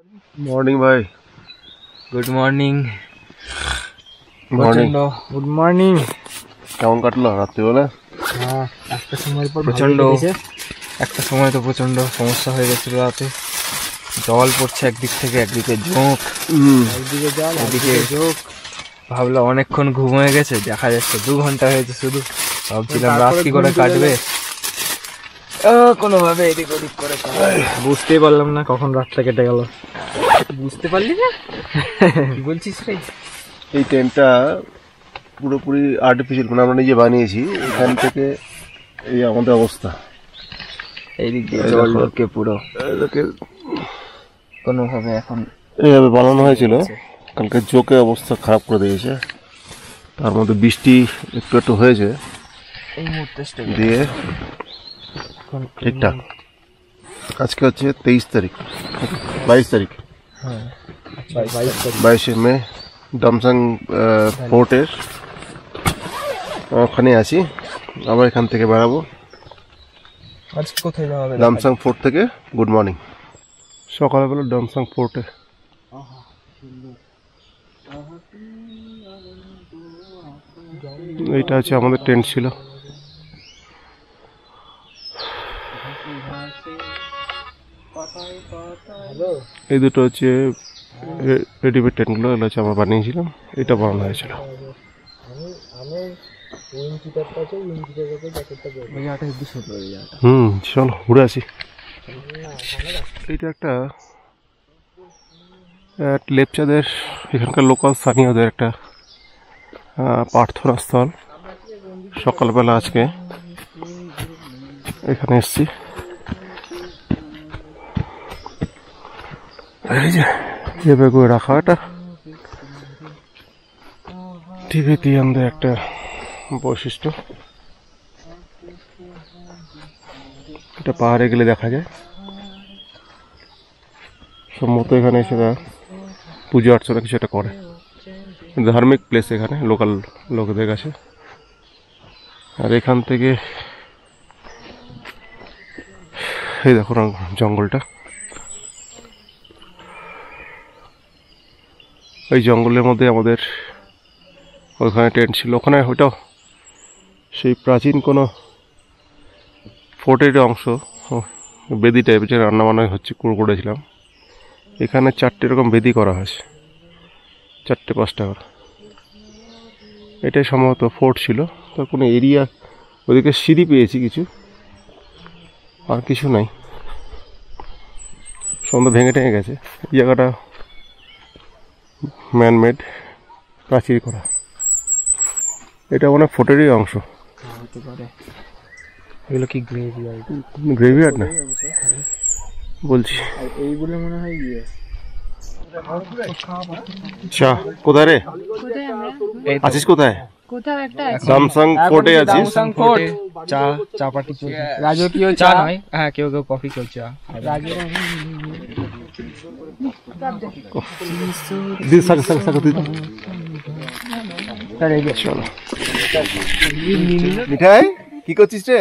Morning भाई। Good morning. Morning. Good morning. কেমন কাটলো রাত্রিবেলা? হ্যাঁ, একটা সময় পর একটা সময় তো প্রচন্ড সমস্যা হয়ে গেছিল রাতে। জল পড়ছে একদিক থেকে, একদিকে ঝোঁক, একদিকে জল একদিকে ঝোঁক। ভাবলাম অনেকক্ষণ ঘুম হয়ে গেছে, দেখা যাচ্ছে 2 ঘন্টা হয়েছে শুধু। ভাবছিলাম রাত কি করে কাটবে, কোনোভাবে এদিক ওদিক করে বুঝতেই পারলাম না কখন রাতটা কেটে গেল। বুঝতে পারলি না? কি বলছিস রে? এই টেন্টটা পুরোপুরি আর্টিফিশিয়াল, মানে আমরা নিজে বানিয়েছি। এখান থেকে এই আমাদের অবস্থা, এইদিক দিয়ে জল ঢোকে পুরো। কোনোভাবে এখন এইভাবে বানানো হয়েছিল, কালকে জোকে অবস্থা খারাপ করে দিয়েছে। তার মধ্যে বৃষ্টি একটু একটু হয়েছে এই মুহূর্তে দিয়ে ঠিকঠাক। আজকে হচ্ছে 23 তারিখ, 22 তারিখ, 22শে মে। ডামসাং ফোর্টের ওখানে আছি, আবার এখান থেকে বেড়াবো। আজকে কোথায় যাওয়া হবে? ডামসাং ফোর্ট থেকে গুড মর্নিং। সকালবেলা ডামসাং ফোর্টে। এইটা হচ্ছে আমাদের টেন্ট ছিল। এই দুটো হচ্ছে রেডিমেড টেন্টগুলো, এগুলো হচ্ছে আমরা বানিয়েছিলাম। এটা বানানো হয়েছিল। চলো ঘুরে আসি। এইটা একটা লেপচাদের এখানকার লোকাল স্থানীয়দের একটা প্রার্থনা স্থল। সকালবেলা আজকে এখানে এসছি। এই যে এভাবে রাখা, এটা টিবেটিয়ানদের একটা বৈশিষ্ট্য। এটা পাহাড়ে গেলে দেখা যায়। সম্ভবত এখানে সেটা পুজো অর্চনা কিছু একটা করে, ধার্মিক প্লেস এখানে লোকাল লোকদের কাছে। আর এখান থেকে এই দেখো জঙ্গলটা, এই জঙ্গলের মধ্যে আমাদের ওখানে টেন্ট ছিল। ওখানে ওইটাও সেই প্রাচীন কোনো ফোর্টের অংশ, বেদি টাইপের, যে রান্না বান্না হচ্ছে করেছিলাম। এখানে 4টে এরকম বেদি করা হয়েছে, 4-5টা করে। এটাই সম্ভবত ফোর্ট ছিল। তো কোনো এরিয়া, ওদিকে সিঁড়ি পেয়েছি কিছু, আর কিছু নাই, সন্ধ্যা ভেঙে টেঙে গেছে। এই জায়গাটা ম্যানমেড, প্রাচীর করা। এটা অনেক ফোর্টেরই অংশ। এগুলো কি গ্রেভিয়ার্ড? গ্রেভিয়ার্ড না বলছি, এইগুলো মনে হয় ইয়ে। চা কোথায় রে? আছিস কোথায়? কোথাও একটা ডামসাং ফোর্টে আছিস? ডামসাং ফোর্ট। চা পার্টি চলছে, রাজকীয় চা নয়। হ্যাঁ, কেউ কেউ কফি চলছে। চলো। মিঠাই কি করছিস রে?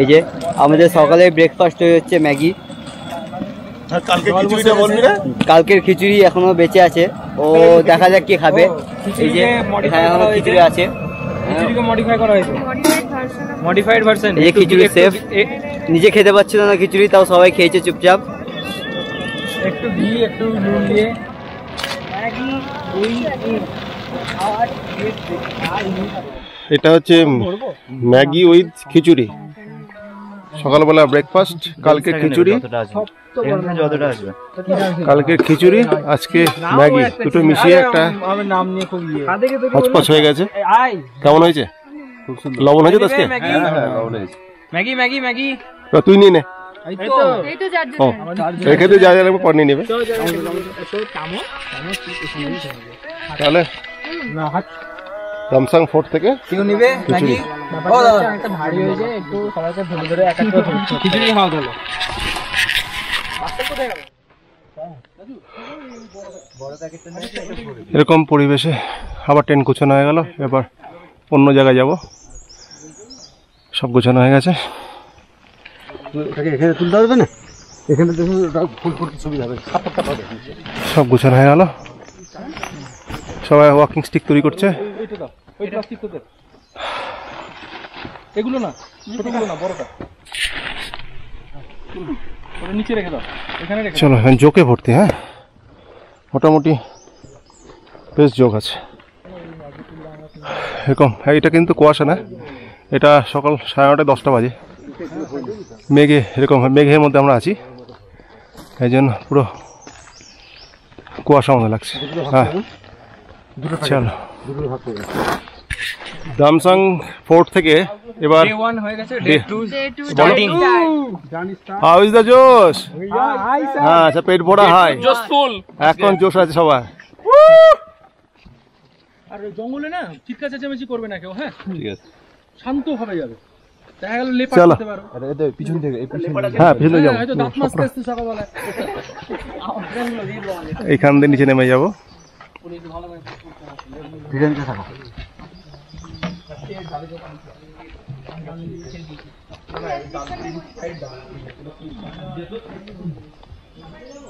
এই যে আমাদের সকালে ব্রেকফাস্ট হচ্ছে ম্যাগি। কালকের খিচুড়ি এখনো বেঁচে আছে, ও দেখা যাক কি খাবে। এই যে এখানে এখনো খিচুড়ি আছে, মডিফাই করা হয়েছে, মডিফাইড ভার্সন। এই খিচুড়ি সেফ, নিজে খেতে পাচ্ছিল না খিচুড়ি, তাও সবাই খেয়েছে চুপচাপ। একটু ঘি একটু নুন দিয়ে এটা হচ্ছে ম্যাগি উইথ খিচুড়ি। সকালবেলা ব্রেকফাস্ট, কালকে খিচুড়ি, কালকে খিচুড়ি, আজকে ম্যাগি, দুটো মিশিয়ে একটা হচপচ হয়ে গেছে। কেমন হয়েছে? লবণ হয়েছে তো আজকে? ম্যাগি ম্যাগি ম্যাগি তুই নিয়ে নে। ও এক্ষেত্রে যা যা লাগবে পর নিয়ে নেবে। তাহলে ডামসাং ফোর্ট থেকে কেউ নিবে খিচুড়ি। একটা ভারী হয়েছে, একটু সবাইকে ধরে ধরে এক একটা খিচুড়ি খাওয়া গেল। এরকম পরিবেশে আবার ট্রেন কুচানো হয়ে গেল। এবার অন্য জায়গায় যাব। সব গোছানো হয়ে গেছে। এখানে তুলতে পারবে না, এখানে দেখুন ফুল ফুটতে সুবিধা হবে। সব গোছানো হয়ে গেল, সবাই ওয়াকিং স্টিক তৈরি করছে। এগুলো না, ছোটগুলো না, বড়টা নিচে রেখে দাও, এখানে রেখে। চলো এখন জোকে ভর্তি। হ্যাঁ, মোটামুটি বেশ যোগ আছে এরকম। এটা কিন্তু কুয়াশা না, এটা সকাল 9:30 10টা বাজে। মেঘে এরকম, মেঘের মধ্যে আমরা আছি, এই জন্য পুরো কুয়াশা মতো লাগছে। হ্যাঁ চলো, দামসাং ফোর্ট থেকে এবার Day 1 হয়ে গেছে, Day Day 2 Day 2 starting. How is the জোশ? হ্যাঁ আচ্ছা, পেট ভরা হাই, জোসফুল। এখন জোশ আছে সবার। আর জঙ্গলে না চিৎকার চেঁচামেচি করবে না কেউ, হ্যাঁ ঠিক আছে, শান্ত হবে যাবে। দেখা গেল লেপার চলো। করতে পারো, পিছন থেকে হ্যাঁ পিছনে যাবো, হয়তো দাঁত মাছতে আসতে সকালবেলায়। এইখান দিয়ে নিচে নেমে যাবো।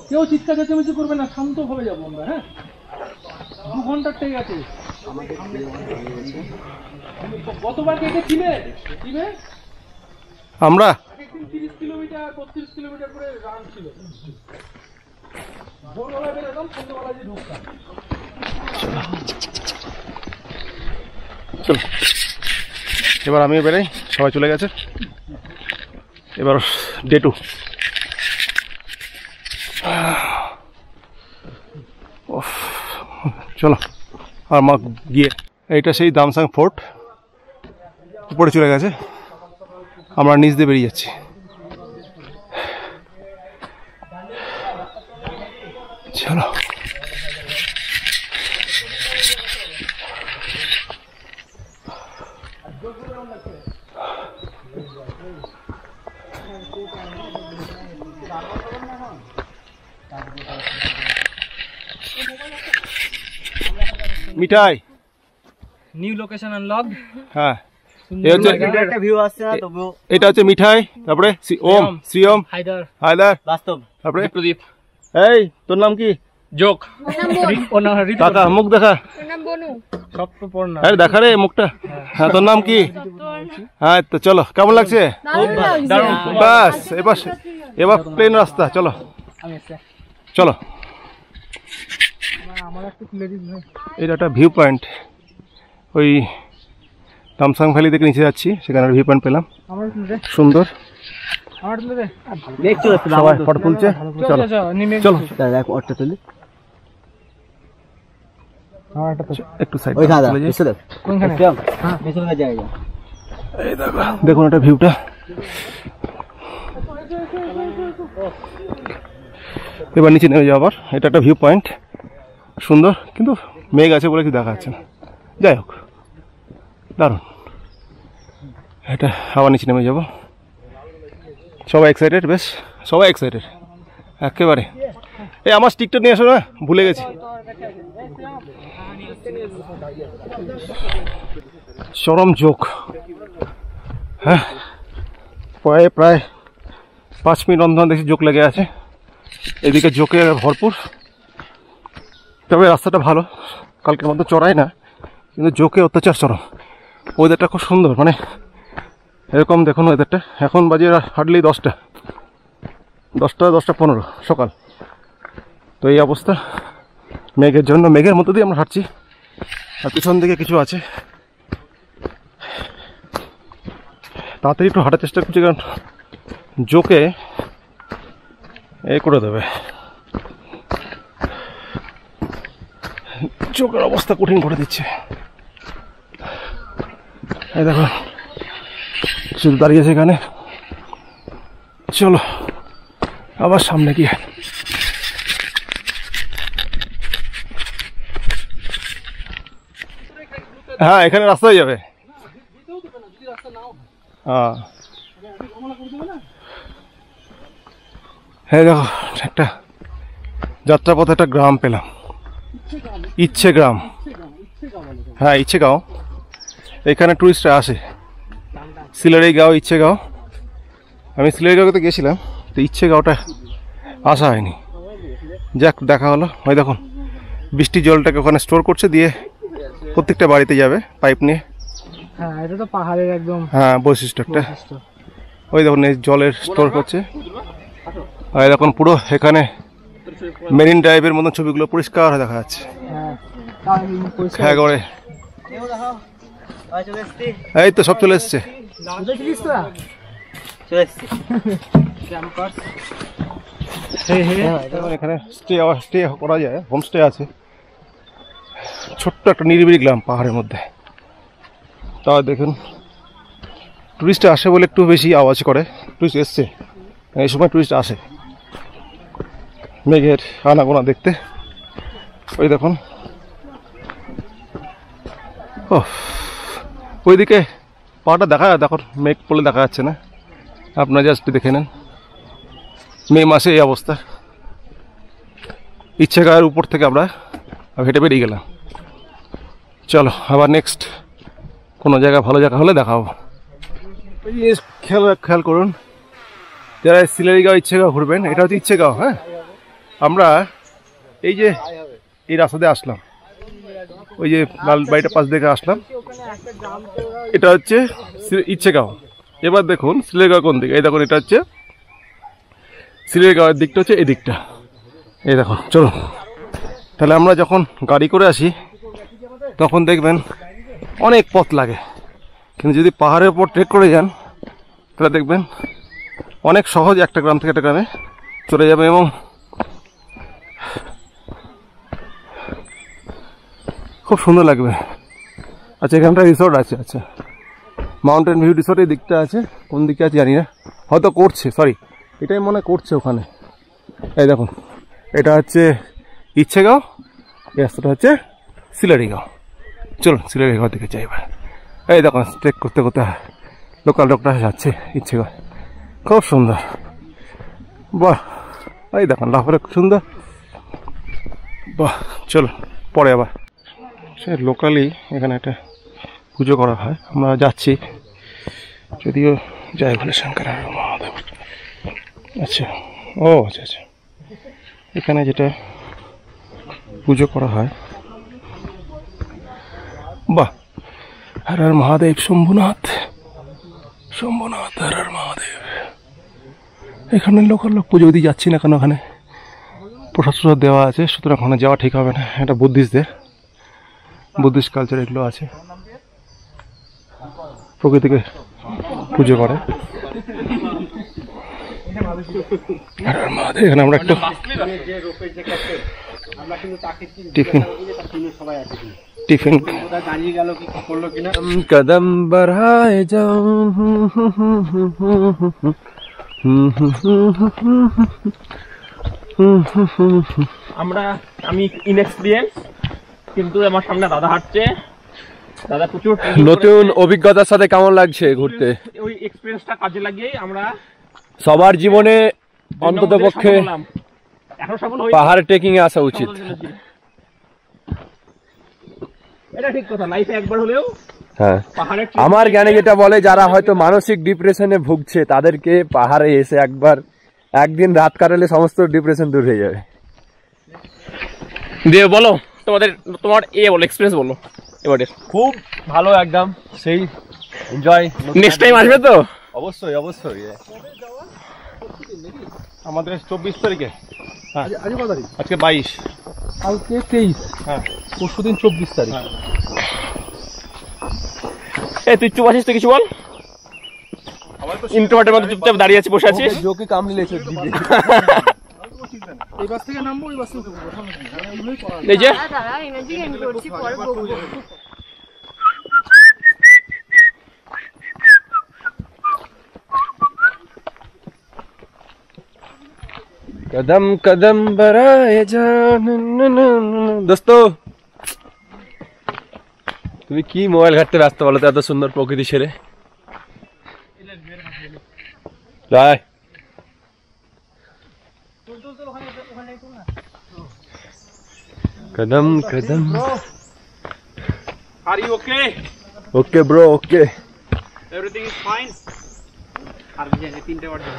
কেউ চিৎকার চেঁচামেচি করবে না, শান্ত ভাবে যাবো আমরা। হ্যাঁ 2 ঘন্টার ট্রেক আছে। গতবার কে কে ছিলে? আমরা একদিন 30 কিলোমিটার 32 কিলোমিটার করে রান ছিল। ভোরবেলা বেরোতাম, সন্ধ্যাবেলা যে ঢুকতাম। চলো এবার আমিও বেরাই, সবাই চলে গেছে। এবার Day 2। চলো আর মা গিয়ে, এইটা সেই দামসাং ফোর্ট, উপরে চলে গেছে, আমরা নিচ দিয়ে বেরিয়ে যাচ্ছি। চলো মিঠাই, নিউ লোকেশন আনলক। হ্যাঁ এই হচ্ছে, একটা ভিউ আসছে না তবু এটা হচ্ছে মিঠাই, তারপরে ওম, শ্রীওম, হায়দার, হায়দার, বাস্তব। তারপরে প্রদীপ, এই তোর নাম কি? যোগ, কাকা মুখ দেখা, নাম বনু। সব তো পড় না। আরে দেখা রে মুখটা। হ্যাঁ তোর নাম কি? হ্যাঁ তো চলো, কেমন লাগছে? বাস এবার এবার প্লেন রাস্তা, চলো চলো। এটা একটা ভিউ পয়েন্ট, ওই দামসাং ভ্যালি থেকে নিচে যাচ্ছি, সেখানে ভিউ পয়েন্ট পেলাম, সুন্দর। দেখছো সবাই ফটো তুলছে, চলো চলো দেখ ওটা তুলি একটু সাইড ওই দাদা এসে কোনখানে হ্যাঁ পেছনে জায়গা। এই দেখো, দেখুন এটা ভিউটা। এবার নিচে নেমে যাও আবার। এটা একটা ভিউ পয়েন্ট, সুন্দর, কিন্তু মেঘ আছে বলে কি দেখা যাচ্ছে না। যাই হোক, দারুণ। এটা আবার নিচে নেমে যাব। সবাই এক্সাইটেড, বেশ সবাই এক্সাইটেড একেবারে। এই আমার স্টিকটা নিয়ে আসো না, ভুলে গেছি। চরম যোগ। হ্যাঁ প্রায় 5 মিনিট অন্ধন দেখছি যোগ লেগে আছে। এদিকে জোকে ভরপুর, তবে রাস্তাটা ভালো, কালকের মতো চড়াই না, কিন্তু জোকে অত্যাচার চরম। ওয়েদারটা খুব সুন্দর, মানে এরকম দেখুন ওয়েদারটা। এখন বাজে হার্ডলি 10টা 10:15 সকাল। তো এই অবস্থা মেঘের জন্য, মেঘের মধ্যে দিয়ে আমরা হাঁটছি, আর পিছন দিকে কিছু আছে। তাড়াতাড়ি একটু হাঁটার চেষ্টা করছি, কারণ জোকে করে দেবে। চোখের অবস্থা কঠিন করে দিচ্ছে। এই দেখো শুধু দাঁড়িয়েছে এখানে। চলো আবার সামনে গিয়ে। হ্যাঁ এখানে রাস্তা হয়ে যাবে। হ্যাঁ হ্যাঁ দেখো একটা যাত্রাপথে একটা গ্রাম পেলাম, ইচ্ছে গ্রাম। হ্যাঁ ইচ্ছে গাঁও। এখানে টুরিস্টরা আসে, সিলারিগাঁও, ইচ্ছেগাঁও। আমি সিলারিগাঁওতে গেছিলাম, তো ইচ্ছেগাঁওটা আসা হয়নি। যাক, দেখা হলো। ওই দেখুন বৃষ্টির জলটাকে ওখানে স্টোর করছে, দিয়ে প্রত্যেকটা বাড়িতে যাবে পাইপ নিয়ে। হ্যাঁ, এটা তো পাহাড়ের একদম বৈশিষ্ট্য একটা। ওই দেখুন এই জলের স্টোর করছে। আর দেখুন পুরো এখানে মেরিন ড্রাইভের মতন ছবিগুলো পরিষ্কার দেখা যাচ্ছে। হ্যাঁ, করে এই তো সব চলে এসছে। এখানে স্টে করা যায়, হোমস্টে আছে। ছোট্ট একটা নিরিবিলি গ্রাম পাহাড়ের মধ্যে। তাও দেখুন টুরিস্ট আসে বলে একটু বেশি আওয়াজ করে। টুরিস্ট এসছে, এই সময় টুরিস্ট আসে মেঘের আনাগোনা দেখতে। ওই দেখুন ও ওইদিকে পাহাড়টা দেখা যায়, দেখুন মেঘ পড়লে দেখা যাচ্ছে না। আপনারা জাস্ট দেখে নেন, মে মাসে এই অবস্থা। ইচ্ছেগাঁওয়ের উপর থেকে আমরা হেঁটে বেরিয়ে গেলাম। চলো আবার নেক্সট কোনো জায়গা ভালো জায়গা হলে দেখাবো। খেয়াল করুন, যারা সিলারিগাঁও ইচ্ছেগাঁও ঘুরবেন, এটা হচ্ছে ইচ্ছেগাঁও। হ্যাঁ, আমরা এই যে এই রাস্তা দিয়ে আসলাম, ওই যে লাল বাড়িটা পাশ দেখে আসলাম, এটা হচ্ছে ইচ্ছেগাঁও। এবার দেখুন সিলারিগাঁও কোন দিকে। এই দেখুন এটা হচ্ছে সিলারিগাঁওয়ের দিকটা, হচ্ছে এই দিকটা। এই দেখুন, চলুন তাহলে আমরা যখন গাড়ি করে আসি তখন দেখবেন অনেক পথ লাগে, কিন্তু যদি পাহাড়ের উপর ট্রেক করে যান তাহলে দেখবেন অনেক সহজ একটা গ্রাম থেকে একটা গ্রামে চলে যাবে এবং খুব সুন্দর লাগবে। আচ্ছা, এখানটা রিসোর্ট আছে। আচ্ছা, মাউন্টেন ভিউ রিসোর্ট এই দিকটা আছে, কোন দিকে আছে জানি না, হয়তো করছে, সরি এটাই মনে করছে ওখানে। এই দেখুন এটা হচ্ছে ইচ্ছেগাঁও, এই রাস্তাটা হচ্ছে সিলারিগাঁও। চলুন সিলারিগাঁও দিকে যাই এবার। এই দেখুন ট্রেক করতে করতে লোকাল লোকটা যাচ্ছে ইচ্ছেগাঁও, খুব সুন্দর। বাহ, এই দেখুন লাফারে খুব সুন্দর। বাহ, চলুন পরে আবার। সে লোকালি এখানে একটা পুজো করা হয়, আমরা যাচ্ছি, যদিও যাই বলে শঙ্কর মহাদেব। আচ্ছা, ও আচ্ছা আচ্ছা, এখানে যেটা পুজো করা হয়, বাহ, হর হর মহাদেব, শম্ভুনাথ শম্ভুনাথ, হর হর মহাদেব। এখানে লোকাল লোক পুজো দিয়ে যাচ্ছি না, কেন ওখানে প্রসাদ দেওয়া আছে, সুতরাং ওখানে যাওয়া ঠিক হবে না। এটা বুদ্ধিস্টদের, বুদ্ধিস্ট কালচার এগুলো আছে, প্রকৃতিকে পুজো করে। এখানে আমরা একটু টিফিন কদম बढ़ाए जाओ। আমি ইনএক্সপিরিয়েন্স, কিন্তু আমার সামনে দাদা হাঁটছে। দাদা প্রচুর নতুন অভিজ্ঞতার সাথে কেমন লাগছে ঘুরতে? ওই এক্সপিরিয়েন্সটা কাজে লাগিয়ে আমরা সবার জীবনে অন্তত পক্ষে পাহাড় ট্রেকিং এ আসা উচিত। এটা ঠিক কথা, লাইফে একবার হলেও। হ্যাঁ, আমার জ্ঞানে যেটা বলে, যারা হয়তো মানসিক ডিপ্রেশনে ভুগছে তাদেরকে পাহাড়ে এসে একদিন রাত কাটালে সমস্ত ডিপ্রেশন দূর হয়ে যাবে। দিয়ে বলো তোমার বলো এক্সপিরিয়েন্স বলো এবারে। খুব ভালো, একদম সেই এনজয়। নেক্সট টাইম আসবে তো? অবশ্যই অবশ্যই। আমাদের 24 তারিখে, হ্যাঁ আজকে 22, কালকে 23, হ্যাঁ পরশুদিন 24 তারিখ। এই তুই চুপ আছিস তো, কিছু বল। ইন্ট্রোভার্টের মতো চুপচাপ দাঁড়িয়ে আছিস, বসে আছিস। জোকে কামড়ে লেছে দিবে। এই বাস থেকে নামবো, এই বাস থেকে উঠবো, এই যে দাঁড়া, এনার্জি গেইন করছি, পরে বকবো। कदम कदम बढ़ाए जान। দোস্ত, তুমি কি মোবাইল ঘাটতে ব্যস্ত বলো তো, এত সুন্দর প্রকৃতি ছেড়ে? রায় कदम कदम। Are you okay? Okay bro, okay. Everything is fine. আর বিজে 3টে বার দেব।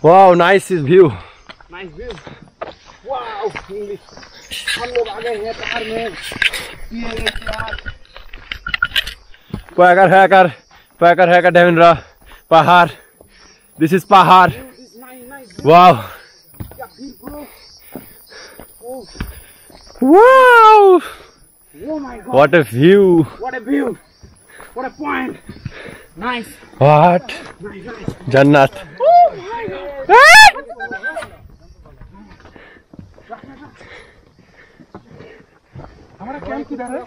Wow, nice view. Nice view. Wow, English. हम लोग आ गए हैं पहाड़ में। ये यार। Pagar है Devendra. Pahar. This is Pahar. Wow. Wow. Oh my God. What a view. What a view. What a point. Nice. What? Jannat. Oh my God. हमारा कैंप किधर है?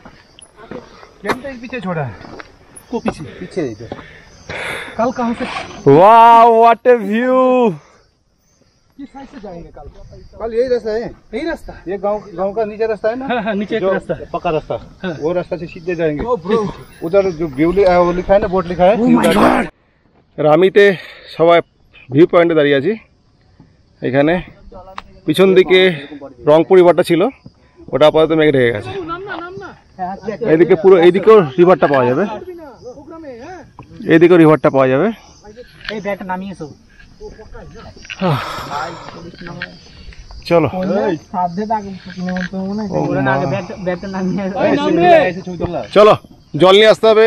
कैंप तो इस पीछे छोड़ा है। को पीछे इधर। कल कहाँ से? Wow, what a view. किस साइड से जाएंगे कल? कल यही रास्ता है। यही रास्ता। ये गांव का नीचे रास्ता है ना। हाँ, नीचे एक जो रास्ता है। पक्का रास्ता। वो रास्ता से सीधे जाएंगे। ओ ब्रो। उधर जो व्यू वो लिखा है ना, बोर्ड लिखा है। রামিতে সবাই ভিউ পয়েন্টে দাঁড়িয়ে আছি। এখানে পিছন দিকে রংপুর রিভারটা ছিল, ওটা আপাতত মেঘে ঢেকে গেছে। এইদিকে পুরো এইদিকেও রিভারটা পাওয়া যাবে, এইদিকেও রিভারটা পাওয়া যাবে। এই ব্যাগটা নামিয়ে এসো। চলো সাবধে দাগ কিনে মতো মনে হয় ওরা না আগে ব্যাগটা নামিয়ে এসো। চলো জল নিয়ে আসতে হবে।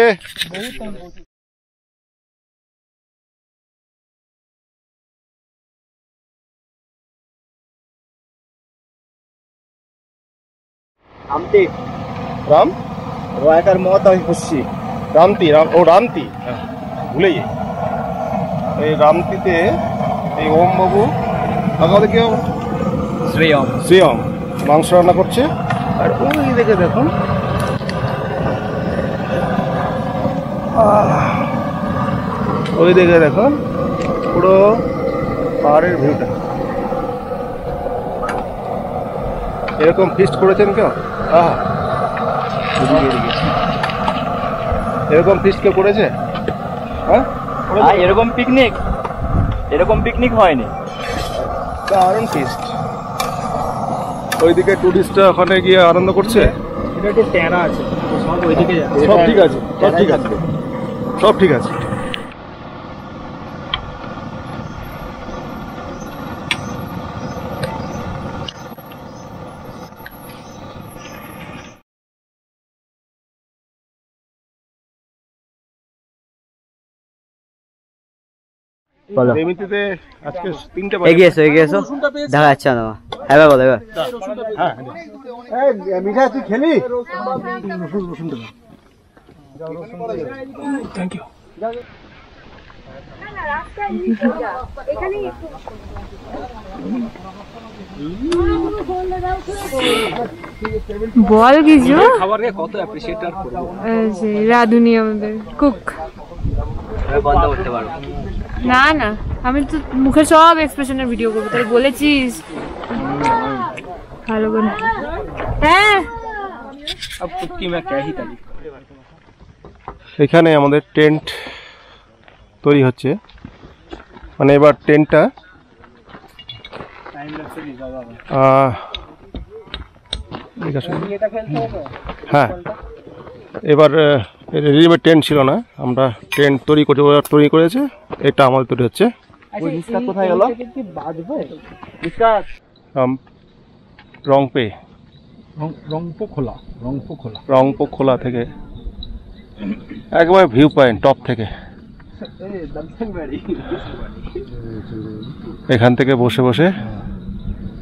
रामती রাম রয়টার মত আমি খুশি। রামতি রামতি ভুলে গিয়ে এই রামতিতে এই ওম বাবু আগে কেউ শ্রেয়ম মাংস রান্না করছে। আর ওই দেখে দেখুন ওই দেখে দেখুন পুরো পাহাড়ের ভিউটা। এরকম ফিস্ট করেছেন কেউ? এরকম ফিস্ট কেউ করেছে? হ্যাঁ, এরকম পিকনিক হয়নি। দারুণ ফিস্ট। ওইদিকে টুরিস্টরা ওখানে গিয়ে আনন্দ করছে। এটা একটু ট্যারা আছে, সব ওইদিকে যাচ্ছে। সব ঠিক আছে, সব ঠিক আছে, সব ঠিক আছে। এমনিতে আজকে 3টে এগিয়ে এসো দেখা যাচ্ছে না। হ্যাঁ বলো এবার। এই মিঠা তুই খেলি? Thank you. বল কিছু। খাবারকে কত অ্যাপ্রিশিয়েট করব। রাধুনি আমাদের কুক। বন্ধ করতে পারো না না, আমি তো মুখে সব এক্সপ্রেশনের ভিডিও করবো, তাই বলেছিস। ভালো করে। হ্যাঁ এখানে আমাদের টেন্ট তৈরি হচ্ছে, মানে এবার টেন্টটা হ্যাঁ এবার রেডিমেড টেন্ট ছিল না, আমরা টেন্ট তৈরি করছি, ওরা তৈরি করেছে, এটা আমাদের তৈরি হচ্ছে। কোথায় গেল? রংপে রংপো খোলা থেকে একবার ভিউ পয়েন্ট টপ থেকে, এখান থেকে বসে বসে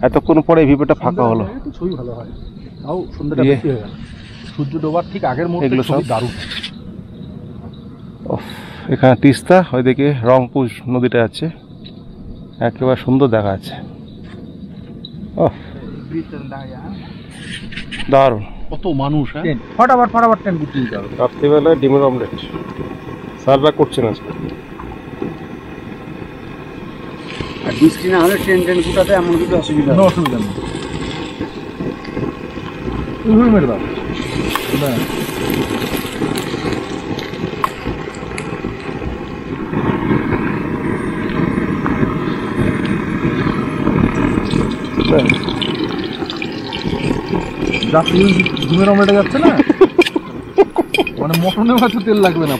এতক্ষণ পরে ভিউটা ফাঁকা হলো। ছবি ভালো হয়, তাও সন্ধ্যাটা বেশি হয়ে গেল। সূর্য ডোবার ঠিক আগের মুহূর্তে এগুলো সব দারুণ। এখানে তিস্তা, ওইদিকে রংপুর নদীটা আছে, একেবারে সুন্দর দেখা যাচ্ছে। দারুণ। কত মানুষ, ফটাফট ট্রেন গুটিয়ে দিতে হবে। রাত্রিবেলায় ডিমের অমলেট সার্ভা করছে না। আর বৃষ্টি না হলে ট্রেন গুটাতে এমন কিছু অসুবিধা কোনো অসুবিধা নেই। মেরে দাও। যাত্রী ঘুমের অমলেটে যাচ্ছে না, মানে মটনে হয়তো তেল লাগবে না